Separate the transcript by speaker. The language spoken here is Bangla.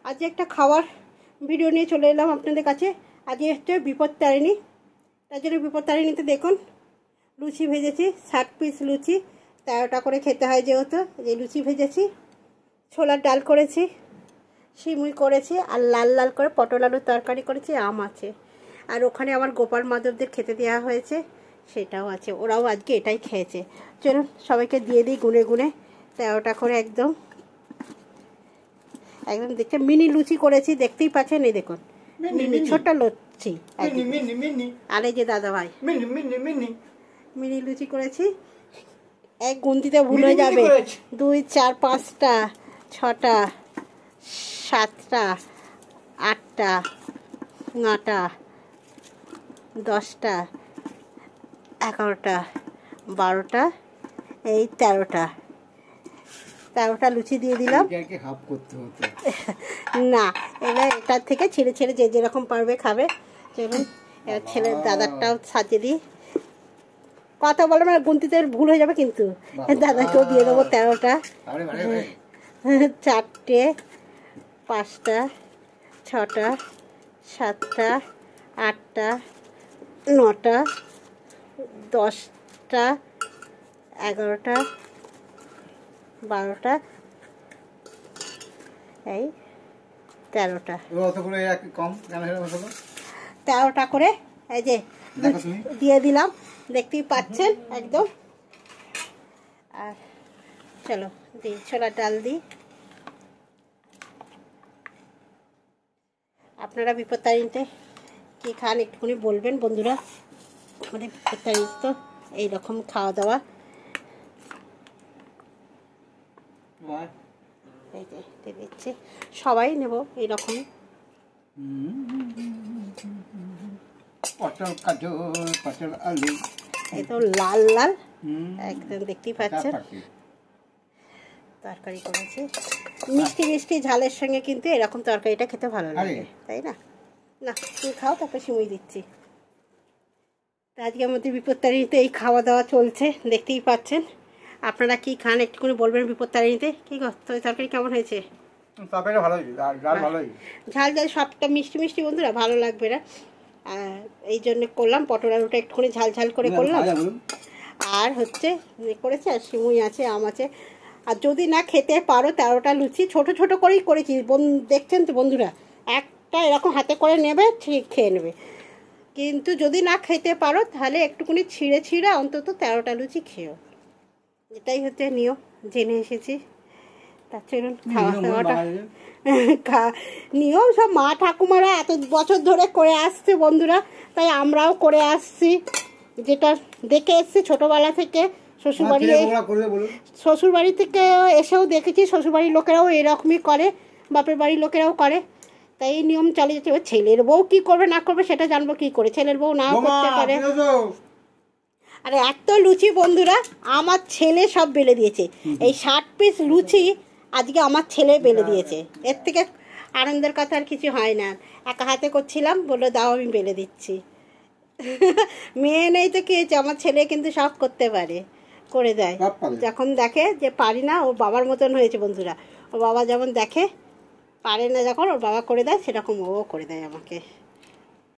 Speaker 1: আজ একটা খাওয়ার ভিডিও নিয়ে চলে এলাম আপনাদের কাছে। আজকে হচ্ছে বিপত্তারিণী, তার জন্য বিপত্তারিণীতে দেখুন লুচি ভেজেছি, 60 পিস লুচি, 13টা করে খেতে হয় যেহেতু। এই লুচি ভেজেছি, ছোলার ডাল করেছি, সিমুই করেছি, আর লাল লাল করে পটল আলুর তরকারি করেছি, আম আছে। আর ওখানে আমার গোপাল মাধবদের খেতে দেওয়া হয়েছে, সেটাও আছে, ওরাও আজকে এটাই খেয়েছে। চলুন সবাইকে দিয়ে দিই গুনে গুনে 13টা করে। একদম একদম দেখতে মিনি লুচি করেছি, দেখতেই পাচ্ছেন। এই দেখুন মিনি ছোট্ট লুচি। আর এই যে দাদা ভাই মিনি লুচি করেছি। এক গুনতিতে ভুল হয়ে যাবে, 2 4 5টা 6টা 7টা 8টা 9টা 10টা 11টা 12টা, এই 13টা লুচি দিয়ে দিলাম। না এবার এটার থেকে ছেড়ে ছেড়ে যে যেরকম পারবে খাবে। চলুন এবার ছেলের দাদারটাও সাজিয়ে দিই। কথা বলো না, গুনতিতে ভুল হয়ে যাবে কিন্তু। দাদাকেও দিয়ে দেবো 13টা, 4টে 5টা 6টা 7টা 8টা 9টা 10টা 11টা 12টা, এই 13টা। 13টা করে এই যে দিয়ে দিলাম, দেখতেই পাচ্ছেন একদম। আর চলো দিই ছোলার ডাল দিই। আপনারা বিপত্তারিণীতে কী খান একটুখানি বলবেন বন্ধুরা। আমাদের বিপত্তারিণী তো এইরকম খাওয়া দাওয়া। এই যে দিয়ে দিচ্ছি, সবাই নেব এইরকম। এই তো লাল লাল একদম দেখতেই পাচ্ছেন তরকারি করেছি। মিষ্টি মিষ্টি ঝালের সঙ্গে কিন্তু এরকম তরকারিটা খেতে ভালো লাগে, তাই না? না তুমি খাও, তারপরে সিমুই দিচ্ছি। আজকে আমাদের বিপত্তারিণীতে এই খাওয়া দাওয়া চলছে, দেখতেই পাচ্ছেন। আপনারা কি খান একটু করে বলবেন বিপত্তারিণীতে। কি তরকারি কেমন হয়েছে? ঝাল ঝাল সবটা মিষ্টি মিষ্টি বন্ধুরা, ভালো লাগবে না, এই জন্য করলাম। পটল আলুটা একটুখানি ঝাল ঝাল করে করলাম। আর হচ্ছে করেছে, আর সিমুই আছে, আম আছে। আর যদি না খেতে পারো 13টা লুচি ছোট ছোট করেই করেছি, দেখছেন তো বন্ধুরা, একটা এরকম হাতে করে নেবে, ঠিক খেয়ে নেবে। কিন্তু যদি না খেতে পারো তাহলে একটুখানি ছিঁড়ে ছিঁড়ে অন্তত 13টা লুচি খেও, এটাই হচ্ছে নিয়ম, জেনে এসেছি। তার চলুন খাওয়া দাওয়াটা নিয়ম সব মা ঠাকুমারা এত বছর ধরে করে আসছে বন্ধুরা, তাই আমরাও করে আসছি, যেটা দেখে এসছি ছোটোবেলা থেকে। শ্বশুরবাড়ি থেকে এসেও দেখেছি, শ্বশুরবাড়ির লোকেরাও এরকমই করে, বাপের বাড়ির লোকেরাও করে, তাই এই নিয়ম চালিয়ে যাচ্ছে। এবার ছেলের বউ কী করবে না করবে সেটা জানবো কী করে, ছেলের বউ নাও করতে পারে। আর এত লুচি বন্ধুরা আমার ছেলে সব বেলে দিয়েছে, এই 60 পিস লুচি আজকে আমার ছেলে বেলে দিয়েছে। এর থেকে আনন্দের কথা আর কিছু হয় না। একা হাতে করছিলাম, বললো দাও আমি বেলে দিচ্ছি। মেয়ে নেই তো কি হয়েছে, আমার ছেলে কিন্তু সব করতে পারে, করে দেয়। যখন দেখে যে পারি না, ওর বাবার মতন হয়েছে বন্ধুরা। ওর বাবা যেমন দেখে পারে না, যখন ওর বাবা করে দেয় সেরকম ও করে দেয় আমাকে।